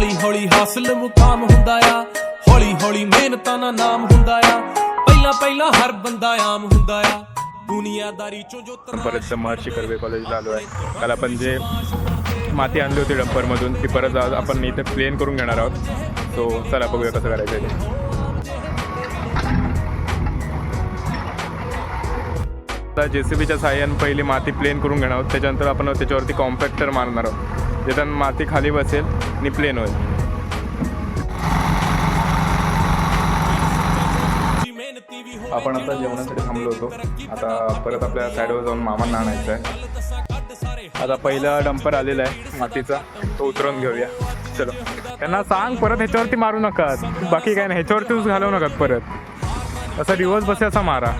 ਹੌਲੀ ਹੌਲੀ ਹਾਸਲ ਮੁਕਾਮ ਹੁੰਦਾ ਆ, ਹੌਲੀ ਹੌਲੀ ਮਿਹਨਤਾਂ ਦਾ ਨਾਮ ਹੁੰਦਾ ਆ, ਪਹਿਲਾਂ ਪਹਿਲਾਂ ਹਰ ਬੰਦਾ ਆਮ ਹੁੰਦਾ आ, दुनियादारी चो जो परत महर्षी कर्वे कॉलेजला आलो आहे. काल आपण जे माती आणली होती डंपरमधून ती परत आज आपण इथे प्लेन करून घेणार आहोत. सो चला बघूया कसं करायचं आहे ते. JCBच्या साहाय्याने पहिली माती प्लेन करून घेणार आहोत. त्याच्यानंतर आपण त्याच्यावरती कॉम्पॅक्टर मारणार आहोत, जेव्हा माती खाली बसेल आणि प्लेन होईल. आपण आता जेवणासाठी थांबलो होतो. आता परत आपल्या साईडवर जाऊन मामांना आणायचं आहे. आता पहिला डंपर आलेला आहे मातीचा, तो उतरवून घेऊया. चलो, त्यांना सांग परत ह्याच्यावरती मारू नका, बाकी काय नाही, ह्याच्यावरतीच घालवू नका परत, असा रिवर्स बसे असा मारा.